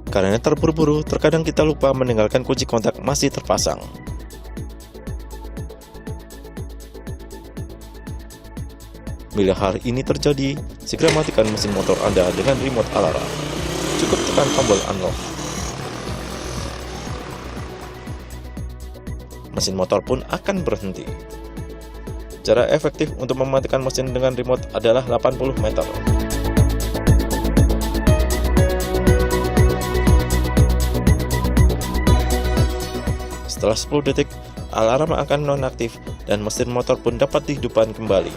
Karena terburu-buru, terkadang kita lupa meninggalkan kunci kontak masih terpasang. Bila hal ini terjadi, segera matikan mesin motor Anda dengan remote alarm. Cukup tekan tombol unlock. Mesin motor pun akan berhenti. Cara efektif untuk mematikan mesin dengan remote adalah 80 meter. Setelah 10 detik, alarm akan nonaktif dan mesin motor pun dapat dihidupkan kembali.